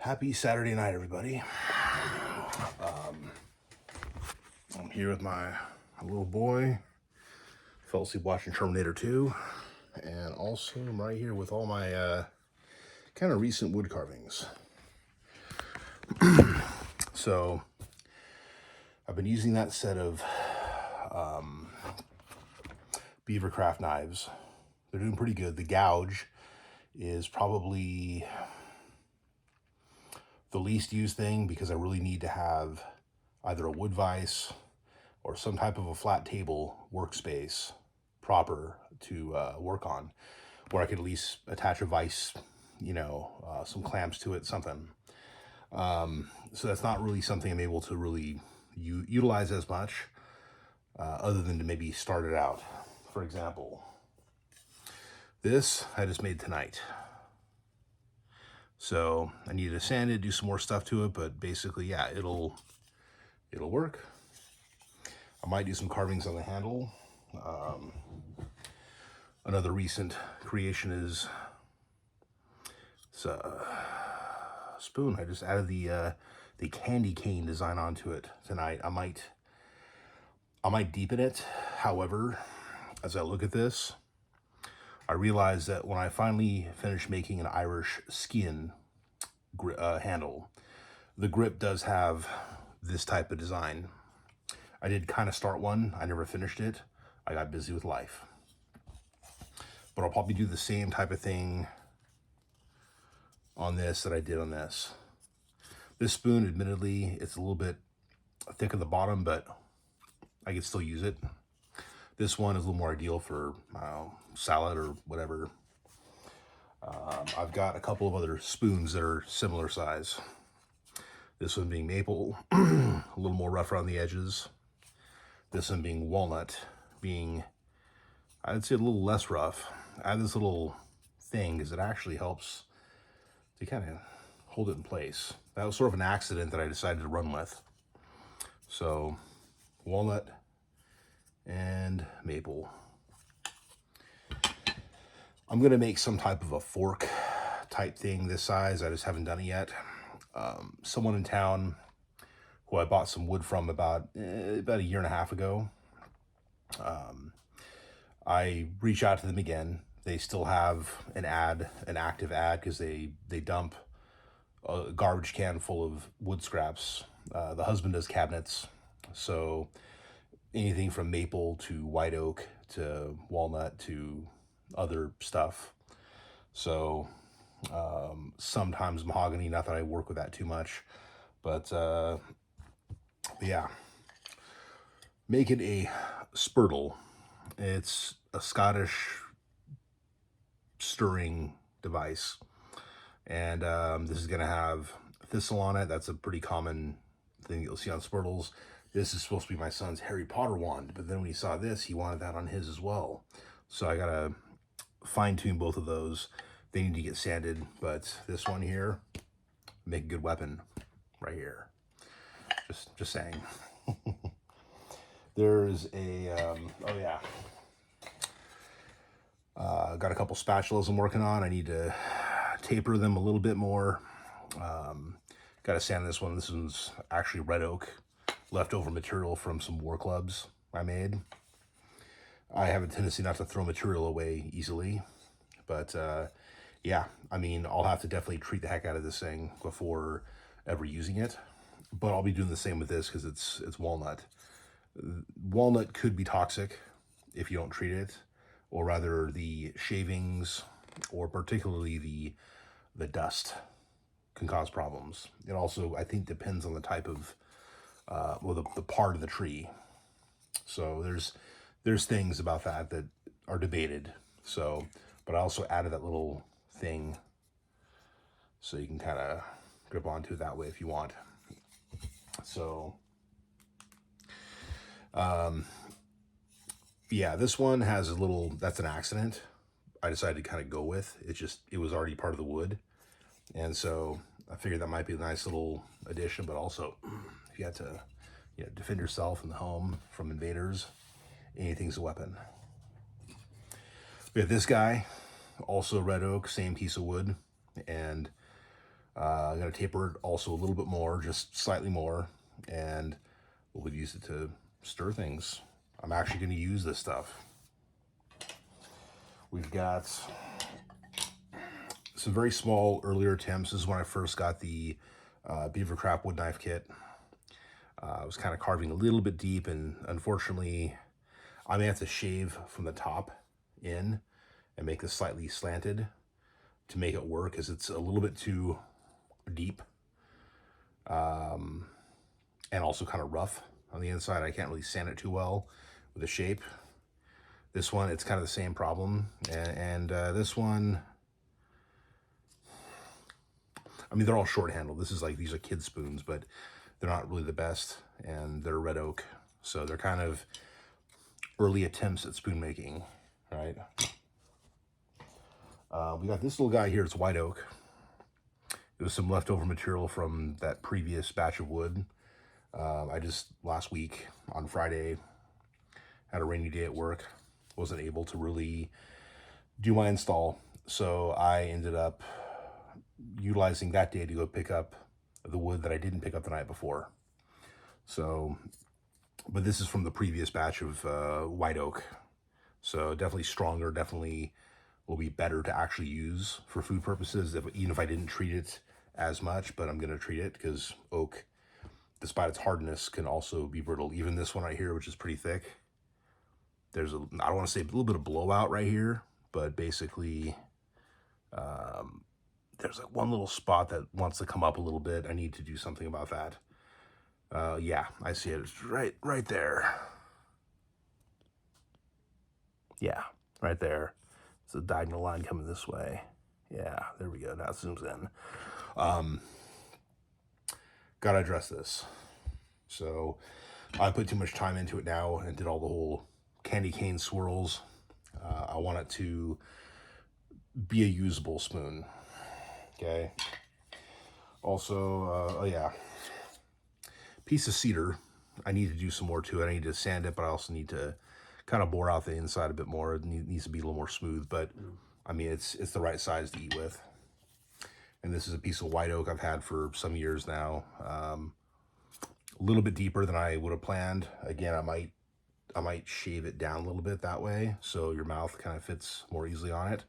Happy Saturday night, everybody. I'm here with my little boy. Fell asleep watching Terminator 2. And also, I'm right here with all my kind of recent wood carvings. So, I've been using that set of Beavercraft knives. They're doing pretty good. The gouge is probably the least used thing because I really need to have either a wood vise or some type of a flat table workspace proper to work on, where I could at least attach a vise, some clamps to it, something. So that's not really something I'm able to really utilize as much, other than to maybe start it out. For example, this I just made tonight. So I need to sand it, do some more stuff to it, but basically, yeah, it'll work. I might do some carvings on the handle. Another recent creation is it's a spoon. I just added the candy cane design onto it tonight. I might deepen it. However, as I look at this, I realized that when I finally finish making an Irish skin handle, the grip does have this type of design. I did kind of start one. I never finished it. I got busy with life. But I'll probably do the same type of thing on this that I did on this. This spoon, admittedly, it's a little bit thick at the bottom, but I can still use it. This one is a little more ideal for salad or whatever. I've got a couple of other spoons that are similar size. This one being maple, a little more rough around the edges. This one being walnut, being, I'd say, a little less rough. I have this little thing because it actually helps to kind of hold it in place. That was sort of an accident that I decided to run with. So, walnut and maple. I'm going to make some type of a fork type thing this size. I just haven't done it yet. Someone in town who I bought some wood from about a year and a half ago, I reach out to them again. They still have an active ad, because they dump a garbage can full of wood scraps. The husband does cabinets, so anything from maple to white oak to walnut to other stuff. So sometimes mahogany, not that I work with that too much, but yeah. Make it a spurtle. It's a Scottish stirring device, and this is going to have thistle on it. That's a pretty common thing you'll see on spurtles. This is supposed to be my son's Harry Potter wand, but then when he saw this, he wanted that on his as well. So I got to fine-tune both of those. They need to get sanded, but this one here, make a good weapon right here. Just saying. There's a, oh yeah. Got a couple spatulas I'm working on. I need to taper them a little bit more. Got to sand this one. This one's actually red oak, leftover material from some war clubs I made. I have a tendency not to throw material away easily, but yeah, I mean, I'll have to definitely treat the heck out of this thing before ever using it. But I'll be doing the same with this because it's walnut. Walnut could be toxic if you don't treat it, or rather the shavings, or particularly the dust, can cause problems. It also, I think, depends on the type of, the part of the tree. So there's things about that are debated. So, but I also added that little thing so you can kind of grip onto it that way if you want. So, yeah, this one has a little, that's an accident. I decided to kind of go with. It was already part of the wood. And so I figured that might be a nice little addition, but also if you had to defend yourself in the home from invaders, anything's a weapon. We have this guy, also red oak, same piece of wood. And I'm going to taper it also a little bit more, just slightly more, and we'll use it to stir things. I'm actually going to use this stuff. We've got some very small earlier attempts. This is when I first got the Beavercraft wood knife kit. I was kind of carving a little bit deep, and unfortunately I may have to shave from the top in and make this slightly slanted to make it work, because it's a little bit too deep and also kind of rough on the inside. I can't really sand it too well with the shape. This one, it's kind of the same problem, and this one, I mean, they're all short handled. This is like, these are kid spoons, but they're not really the best, and they're red oak, so they're kind of early attempts at spoon making, right? We got this little guy here. It's white oak. It was some leftover material from that previous batch of wood. I just, last week on Friday, had a rainy day at work. Wasn't able to really do my install, so I ended up utilizing that day to go pick up the wood that I didn't pick up the night before. So, but this is from the previous batch of white oak, so definitely stronger, definitely will be better to actually use for food purposes, even if I didn't treat it as much. But I'm going to treat it, because oak, despite its hardness, can also be brittle. Even this one right here, which is pretty thick, there's a, I don't want to say a little bit of blowout right here, but basically there's like one little spot that wants to come up a little bit. I need to do something about that. Yeah, I see it. It's right there. Yeah, right there. It's a diagonal line coming this way. Yeah, there we go. Now it zooms in. Gotta address this. So I put too much time into it now and did all the whole candy cane swirls. I want it to be a usable spoon. Okay. Also, oh yeah, piece of cedar. I need to do some more to it. I need to sand it, but I also need to kind of bore out the inside a bit more. It needs to be a little more smooth, but I mean, it's the right size to eat with. And this is a piece of white oak I've had for some years now. A little bit deeper than I would have planned. Again, I might shave it down a little bit that way, so your mouth kind of fits more easily on it.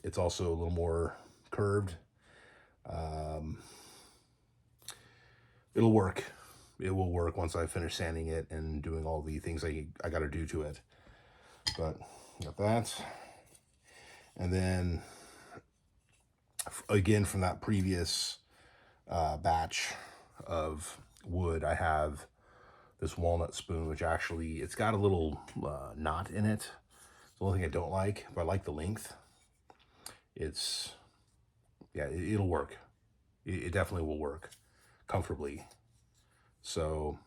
It's also a little more curved. It'll work. It will work once I finish sanding it and doing all the things I got to do to it. But got that. And then again, from that previous batch of wood, I have this walnut spoon, which actually, it's got a little knot in it. It's the only thing I don't like, but I like the length. It's, yeah, it'll work. It definitely will work comfortably. So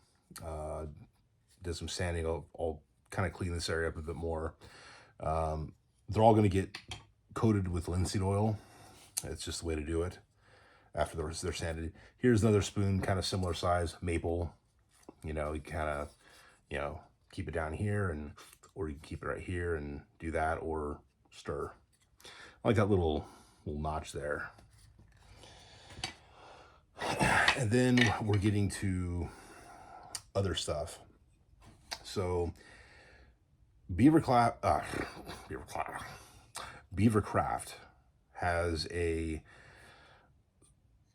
did some sanding. I'll kind of clean this area up a bit more. They're all going to get coated with linseed oil. It's just the way to do it after they're sanded. Here's another spoon, kind of similar size, maple. You know, you kind of, you know, keep it down here, and or you can keep it right here and do that, or stir. I like that little notch there. And then we're getting to other stuff. So Beavercraft has a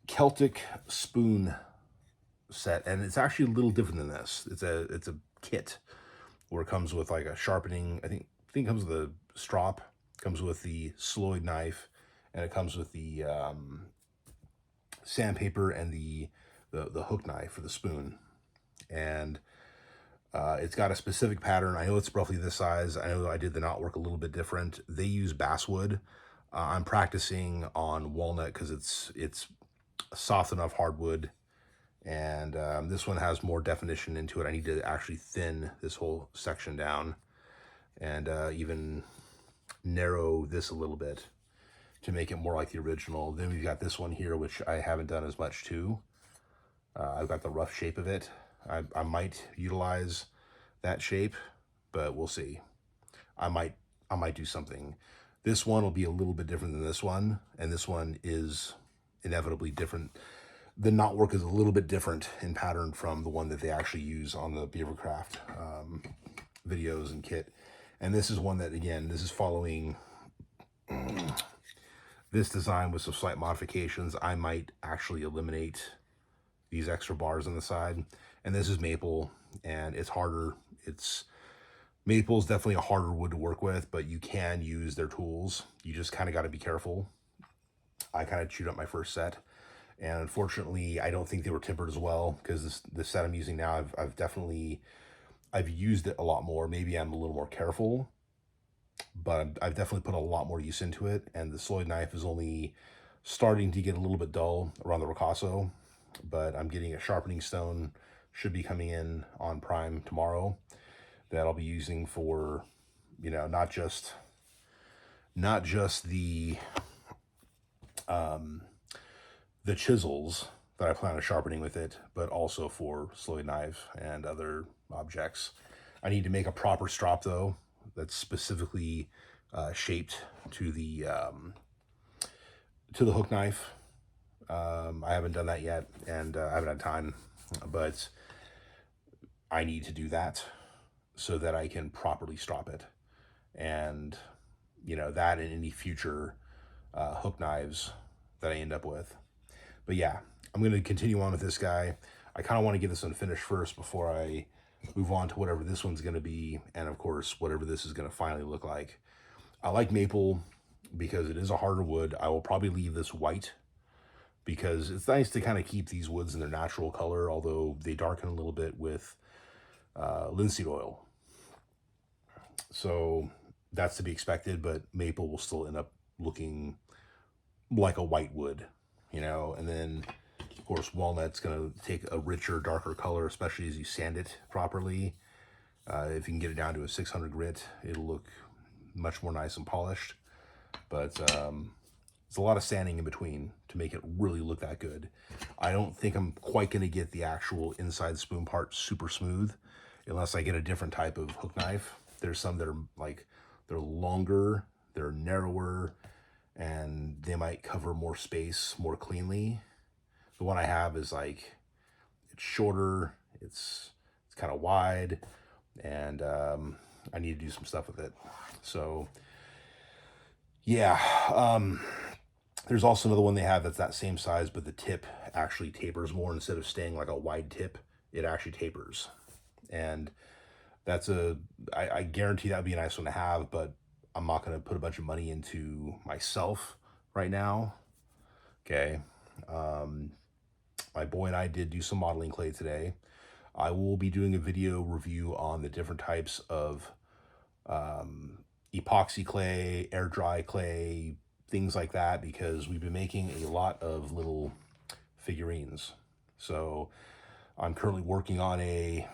Celtic spoon set, and it's actually a little different than this. It's a kit where it comes with like a sharpening. I think it comes with a strop, comes with the Sloyd knife, and it comes with the sandpaper and the hook knife for the spoon. And it's got a specific pattern. I know it's roughly this size. I know I did the knot work a little bit different. They use basswood. I'm practicing on walnut because it's soft enough hardwood, and this one has more definition into it. I need to actually thin this whole section down and even narrow this a little bit to make it more like the original. Then we've got this one here, which I haven't done as much to. I've got the rough shape of it. I might utilize that shape, but we'll see. I might do something. This one will be a little bit different than this one, and this one is inevitably different. The knotwork is a little bit different in pattern from the one that they actually use on the Beavercraft videos and kit. And this is one that, again, this is following this design with some slight modifications. I might actually eliminate these extra bars on the side. And this is maple, and it's harder. Maple is definitely a harder wood to work with, but you can use their tools. You just kind of got to be careful. I kind of chewed up my first set, and unfortunately, I don't think they were tempered as well, because this set I'm using now, I've used it a lot more. Maybe I'm a little more careful, but I've definitely put a lot more use into it, and the Sloyd knife is only starting to get a little bit dull around the ricasso, but I'm getting a sharpening stone, should be coming in on prime tomorrow, that I'll be using for, you know, not just the chisels that I plan on sharpening with it, but also for Sloyd knife and other objects. I need to make a proper strop though, that's specifically shaped to the hook knife. I haven't done that yet, and I haven't had time, but I need to do that so that I can properly strop it. And, you know, that and any future hook knives that I end up with. But yeah, I'm going to continue on with this guy. I kind of want to get this one finished first before I move on to whatever this one's going to be, and of course, whatever this is going to finally look like. I like maple because it is a harder wood. I will probably leave this white because it's nice to kind of keep these woods in their natural color, although they darken a little bit with linseed oil. So that's to be expected, but maple will still end up looking like a white wood, you know. And then, of course, walnut's going to take a richer, darker color, especially as you sand it properly. If you can get it down to a 600 grit, it'll look much more nice and polished. But it's a lot of sanding in between to make it really look that good. I don't think I'm quite going to get the actual inside spoon part super smooth unless I get a different type of hook knife. There's some that are like, they're longer, they're narrower, and they might cover more space more cleanly. The one I have is like, it's shorter, it's kind of wide, and I need to do some stuff with it. So yeah, there's also another one they have that's that same size, but the tip actually tapers more. Instead of staying like a wide tip, it actually tapers. And that's I guarantee that'd be a nice one to have, but I'm not going to put a bunch of money into myself right now. Okay. My boy and I did do some modeling clay today. I will be doing a video review on the different types of epoxy clay, air dry clay, things like that, because we've been making a lot of little figurines. So I'm currently working on a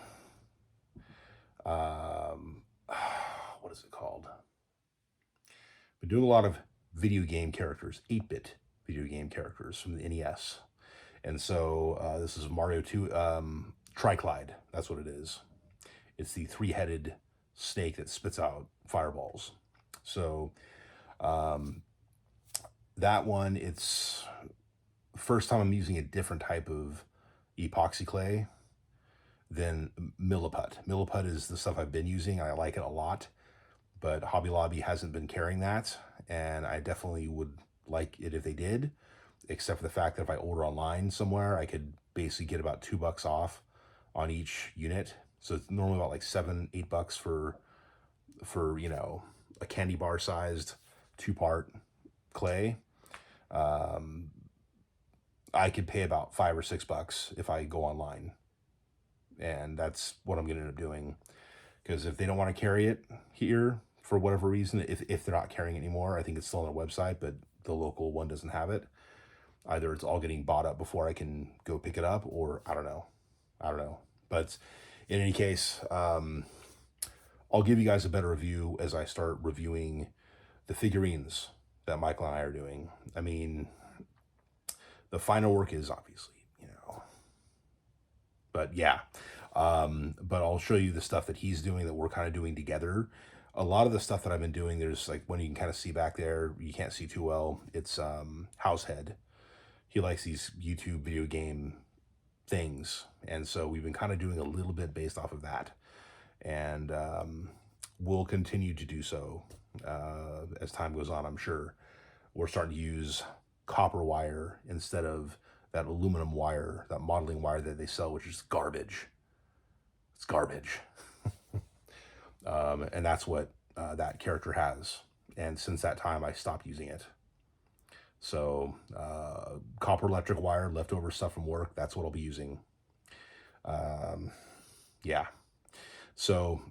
what is it called? Been doing a lot of video game characters, 8-bit video game characters from the NES. And so this is Mario 2 Triclide. That's what it is. It's the 3-headed snake that spits out fireballs. So that one, it's first time I'm using a different type of epoxy clay than Milliput. Milliput is the stuff I've been using, and I like it a lot, but Hobby Lobby hasn't been carrying that, and I definitely would like it if they did, except for the fact that if I order online somewhere, I could basically get about $2 off on each unit. So it's normally about like $7-8 for, you know, a candy bar sized 2-part clay. I could pay about $5 or $6 if I go online. And that's what I'm going to end up doing. Because if they don't want to carry it here for whatever reason, if they're not carrying it anymore, I think it's still on their website, but the local one doesn't have it. Either it's all getting bought up before I can go pick it up, or I don't know. But in any case, I'll give you guys a better review as I start reviewing the figurines that Michael and I are doing. I mean, the final work is obviously, you know, but yeah. But I'll show you the stuff that he's doing that we're kind of doing together. A lot of the stuff that I've been doing, there's like one you can kind of see back there, you can't see too well. It's house head. he likes these YouTube video game things. And so we've been kind of doing a little bit based off of that. And we'll continue to do so as time goes on, I'm sure. We're starting to use copper wire instead of that aluminum wire, that modeling wire that they sell, which is garbage. It's garbage. And that's what that character has. And since that time, I stopped using it. So copper electric wire, leftover stuff from work, that's what I'll be using. Yeah. So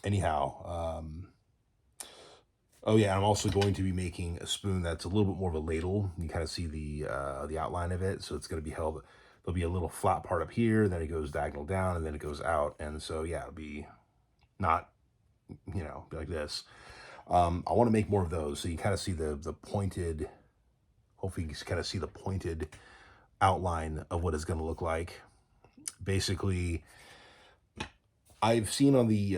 anyhow, oh yeah, I'm also going to be making a spoon that's a little bit more of a ladle. You kind of see the outline of it. So it's going to be held, there'll be a little flat part up here, then it goes diagonal down, and then it goes out. And so yeah, it'll be not, be like this. I want to make more of those. So you kind of see the pointed, hopefully you can kind of see the pointed outline of what it's going to look like. Basically, I've seen on the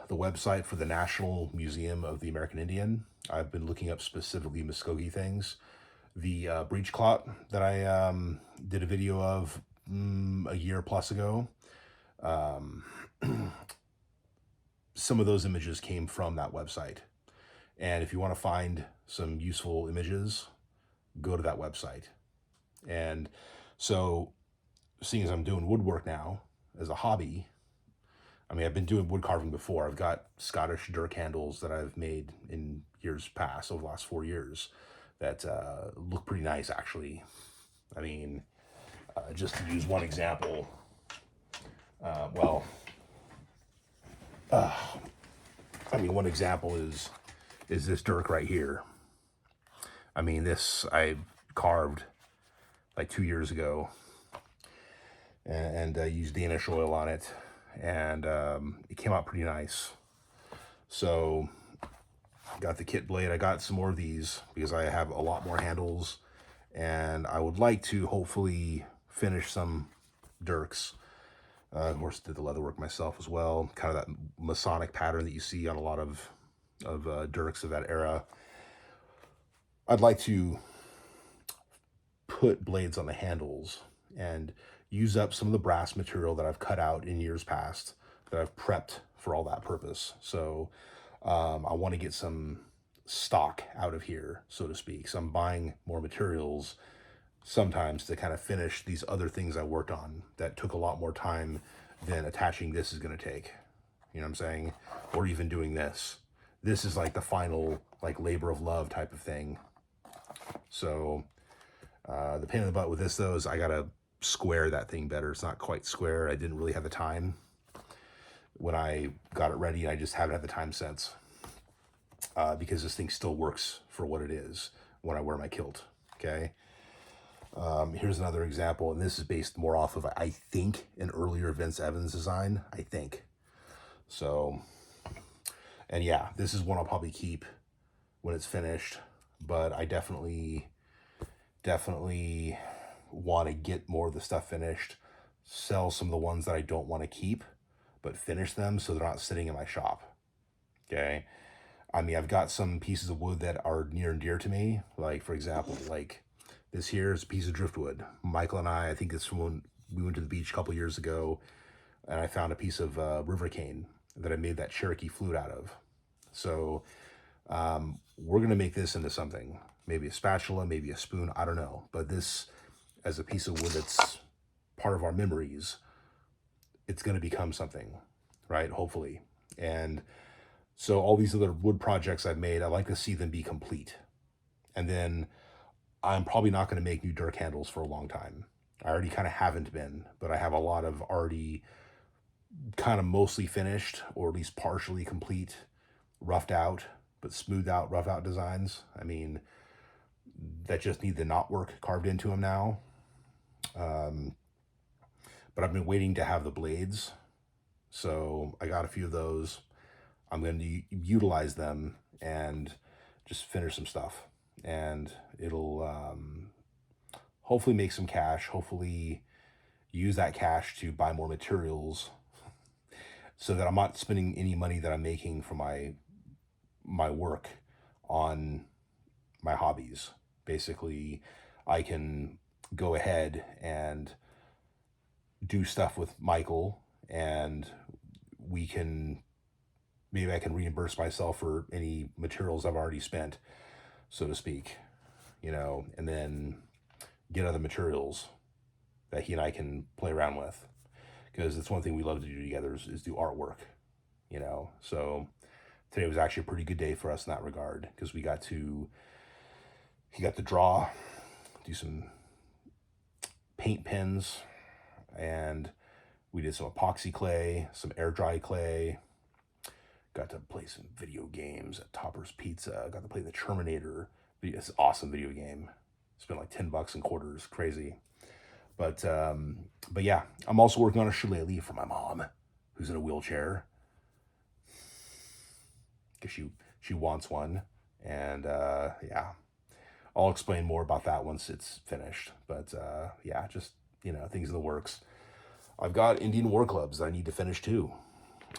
website for the National Museum of the American Indian, I've been looking up specifically Muskogee things. The breechclout that I did a video of a year plus ago, some of those images came from that website. And if you want to find some useful images, go to that website. And so, seeing as I'm doing woodwork now as a hobby, I mean, I've been doing wood carving before. I've got Scottish dirk handles that I've made in years past, over the last 4 years, that look pretty nice, actually. I mean, just to use one example, one example is this dirk right here. I mean, this I carved like 2 years ago, and used Danish oil on it, and it came out pretty nice. So got the kit blade. I got some more of these because I have a lot more handles, and I would like to hopefully finish some dirks. Of course, did the leather work myself as well. Kind of that Masonic pattern that you see on a lot of dirks of that era. I'd like to put blades on the handles and use up some of the brass material that I've cut out in years past, that I've prepped for all that purpose. So I want to get some stock out of here, so to speak. So I'm buying more materials sometimes to kind of finish these other things I worked on that took a lot more time than attaching this is going to take. You know what I'm saying? Or even doing this. This is like the final like labor of love type of thing. So the pain in the butt with this though is I got to square that thing better. It's not quite square. I didn't really have the time when I got it ready. I just haven't had the time since because this thing still works for what it is when I wear my kilt. Okay. Here's another example, and this is based more off of, I think, an earlier Vince Evans design, I think. So, and yeah, this is one I'll probably keep when it's finished, but I definitely want to get more of the stuff finished, sell some of the ones that I don't want to keep, but finish them so they're not sitting in my shop. Okay. I mean, I've got some pieces of wood that are near and dear to me. Like, for example, like this here is a piece of driftwood. Michael and I think it's from when we went to the beach a couple years ago, and I found a piece of river cane that I made that Cherokee flute out of. So we're going to make this into something. Maybe a spatula, maybe a spoon, I don't know. But this, as a piece of wood that's part of our memories, it's going to become something, right? Hopefully. And so all these other wood projects I've made, I like to see them be complete. And then I'm probably not going to make new dirk handles for a long time. I already kind of haven't been, but I have a lot of already kind of mostly finished, or at least partially complete, roughed out, but smoothed out, rough out designs. I mean, that just need the knot work carved into them now. But I've been waiting to have the blades. So I got a few of those. I'm going to utilize them and just finish some stuff. And it'll hopefully make some cash, hopefully use that cash to buy more materials so that I'm not spending any money that I'm making for my work on my hobbies. Basically, I can go ahead and do stuff with Michael, and we can, maybe I can reimburse myself for any materials I've already spent, so to speak, and then get other materials that he and I can play around with. Because it's one thing we love to do together is do artwork, So today was actually a pretty good day for us in that regard, because he got to draw, do some paint pens, and we did some epoxy clay, some air dry clay. Got to play some video games at Topper's Pizza. Got to play the Terminator. It's an awesome video game. Spent like $10 in quarters. Crazy. But yeah, I'm also working on a shillelagh for my mom, who's in a wheelchair, because she wants one. And yeah, I'll explain more about that once it's finished. But yeah, just things in the works. I've got Indian war clubs that I need to finish too.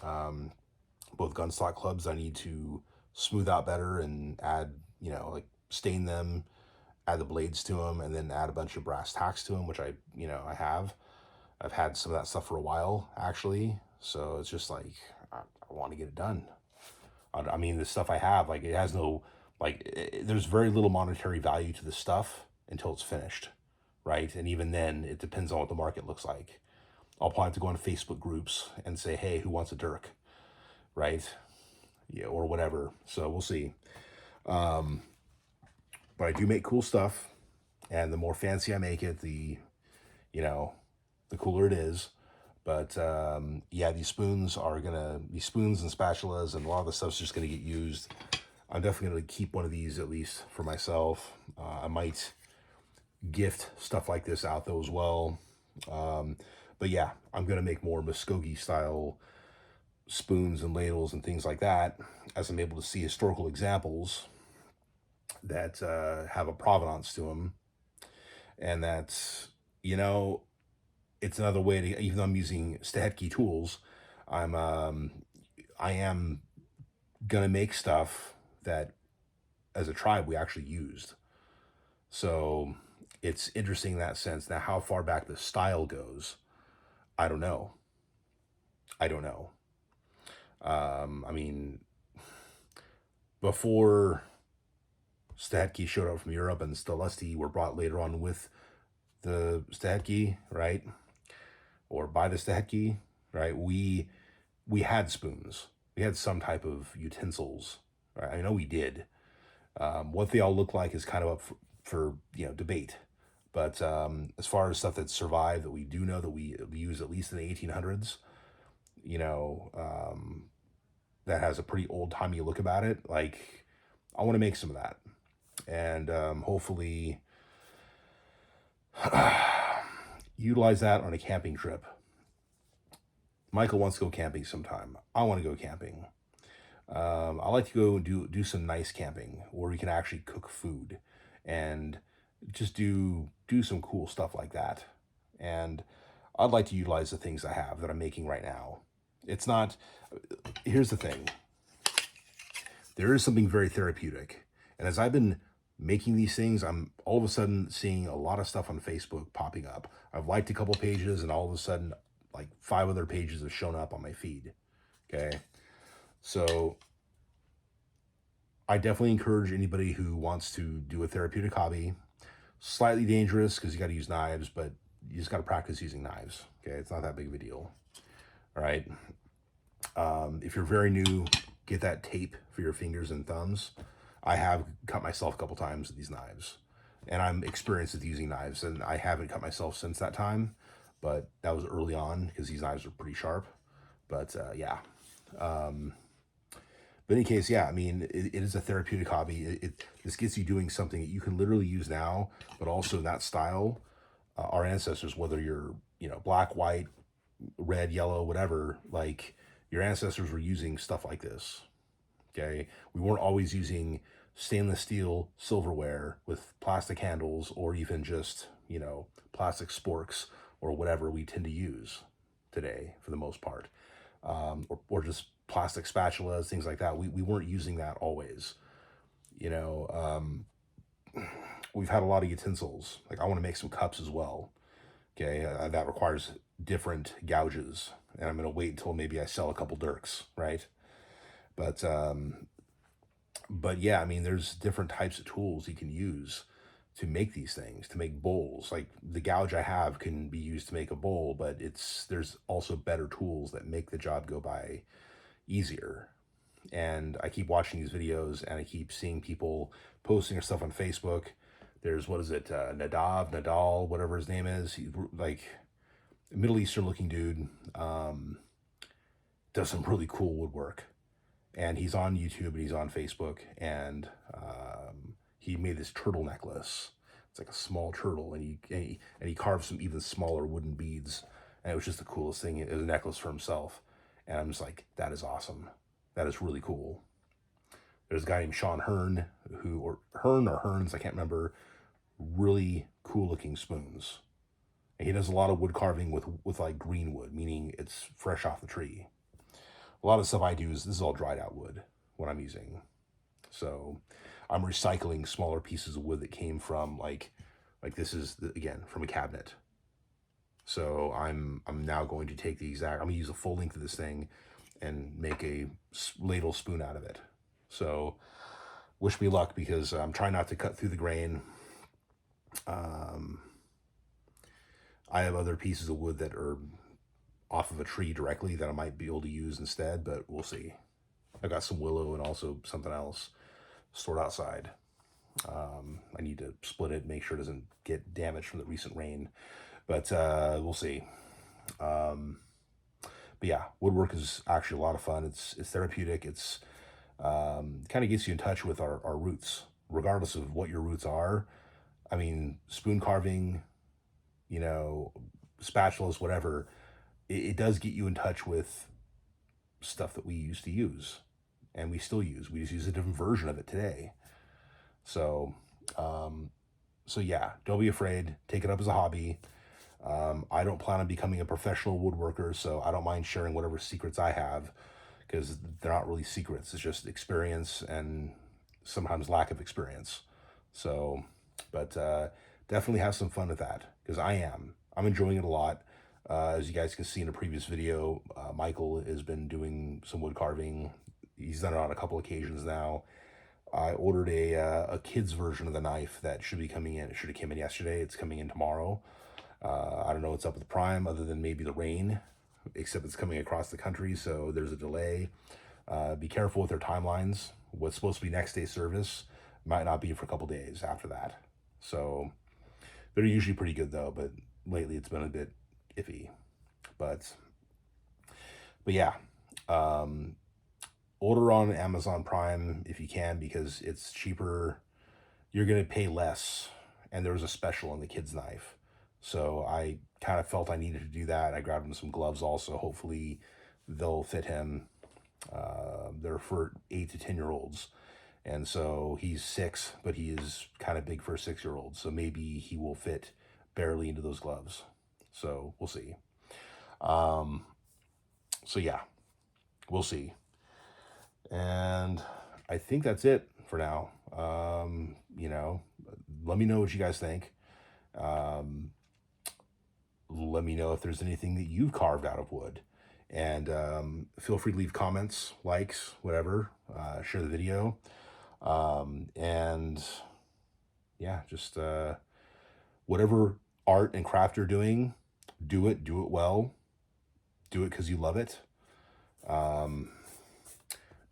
Both gun stock clubs I need to smooth out better and add, like stain them, add the blades to them, and then add a bunch of brass tacks to them, which I have. I've had some of that stuff for a while, actually. So it's just like, I want to get it done. I mean, the stuff I have, like, it has no, like, there's very little monetary value to the stuff until it's finished, right? And even then, it depends on what the market looks like. I'll probably have to go on Facebook groups and say, hey, who wants a dirk, right? Yeah, or whatever. So we'll see. But I do make cool stuff, and the more fancy I make it, the cooler it is. But yeah, these spoons and spatulas, and a lot of the stuff's just gonna get used. I'm definitely gonna keep one of these at least for myself. I might gift stuff like this out though as well. But yeah, I'm gonna make more Muskogee style spoons and ladles and things like that, as I'm able to see historical examples that have a provenance to them, and that's it's another way to, even though I'm using Stehetki tools, I am gonna make stuff that as a tribe we actually used. So it's interesting in that sense. Now, how far back the style goes, I don't know. I mean, before Stehetki showed up from Europe and Stelesti were brought later on with the Stehetki, right? Or by the Stehetki, right? We had spoons. We had some type of utensils, right? I know we did. What they all look like is kind of up for debate. But as far as stuff that survived, that we do know that we used at least in the 1800s, that has a pretty old-timey look about it. Like, I want to make some of that. And hopefully utilize that on a camping trip. Michael wants to go camping sometime. I want to go camping. I like to go do some nice camping where we can actually cook food and just do some cool stuff like that. And I'd like to utilize the things I have that I'm making right now. It's not, here's the thing. There is something very therapeutic. And as I've been making these things, I'm all of a sudden seeing a lot of stuff on Facebook popping up. I've liked a couple pages, and all of a sudden, like 5 other pages have shown up on my feed. Okay. So I definitely encourage anybody who wants to do a therapeutic hobby. Slightly dangerous because you got to use knives, but you just got to practice using knives. Okay. It's not that big of a deal. All right. If you're very new, get that tape for your fingers and thumbs. I have cut myself a couple times with these knives, and I'm experienced with using knives, and I haven't cut myself since that time, but that was early on because these knives are pretty sharp. But yeah. But in any case, yeah, I mean, it is a therapeutic hobby. This gets you doing something that you can literally use now, but also in that style. Our ancestors, whether you're, black, white, red, yellow, whatever, like, your ancestors were using stuff like this. Okay. We weren't always using stainless steel silverware with plastic handles, or even just, plastic sporks or whatever we tend to use today for the most part. Or just plastic spatulas, things like that. We weren't using that always. we've had a lot of utensils. Like I want to make some cups as well. Okay, that requires different gouges, and I'm gonna wait until maybe I sell a couple dirks, right? But yeah, I mean, there's different types of tools you can use to make these things, to make bowls. Like the gouge I have can be used to make a bowl, but there's also better tools that make the job go by easier. And I keep watching these videos, and I keep seeing people posting their stuff on Facebook. There's, what is it, Nadal, whatever his name is. He's like a Middle Eastern looking dude, does some really cool woodwork. And he's on YouTube and he's on Facebook, and he made this turtle necklace. It's like a small turtle, and he carved some even smaller wooden beads, and it was just the coolest thing. It was a necklace for himself, and I'm just like, that is awesome. That is really cool. There's a guy named Sean Hearn, or Hearns, I can't remember. Really cool looking spoons. And he does a lot of wood carving with like green wood, meaning it's fresh off the tree. A lot of stuff I do this is all dried out wood, what I'm using. So I'm recycling smaller pieces of wood that came from like this is, again, from a cabinet. So I'm now going to take I'm gonna use the full length of this thing and make a ladle spoon out of it. So wish me luck, because I'm trying not to cut through the grain. I have other pieces of wood that are off of a tree directly that I might be able to use instead, but we'll see. I've got some willow and also something else stored outside. I need to split it, make sure it doesn't get damaged from the recent rain, but we'll see. But yeah, woodwork is actually a lot of fun. It's therapeutic. It's kind of gets you in touch with our roots, regardless of what your roots are. I mean, spoon carving, you know, spatulas, whatever, it does get you in touch with stuff that we used to use and we still use. We just use a different version of it today. So, so yeah, don't be afraid. Take it up as a hobby. I don't plan on becoming a professional woodworker, so I don't mind sharing whatever secrets I have, because they're not really secrets. It's just experience and sometimes lack of experience. So, but definitely have some fun with that, because I'm enjoying it a lot. As you guys can see in a previous video, Michael has been doing some wood carving. He's done it on a couple occasions now. I ordered a kid's version of the knife that should be coming in. It should have came in yesterday. It's coming in tomorrow. I don't know what's up with Prime, other than maybe the rain, except it's coming across the country, so there's a delay. Be careful with their timelines. What's supposed to be next day service might not be for a couple days after that. So they're usually pretty good though, but lately it's been a bit iffy. But yeah, order on Amazon Prime if you can, because it's cheaper. You're gonna pay less, and there was a special on the kid's knife, so I kind of felt I needed to do that. I grabbed him some gloves also. Hopefully they'll fit him. They're for 8 to 10-year-olds, and so he's 6, but he is kind of big for a 6-year-old, so maybe he will fit barely into those gloves. So we'll see. So yeah, we'll see. And I think that's it for now. You know, let me know what you guys think. Let me know if there's anything that you've carved out of wood. And feel free to leave comments, likes, whatever. Share the video. And yeah, just whatever art and craft you're doing, do it well. Do it because you love it.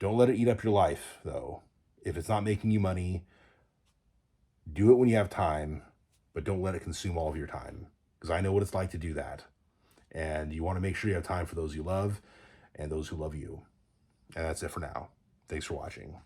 Don't let it eat up your life, though. If it's not making you money, do it when you have time, but don't let it consume all of your time, because I know what it's like to do that. And you want to make sure you have time for those you love and those who love you. And that's it for now. Thanks for watching.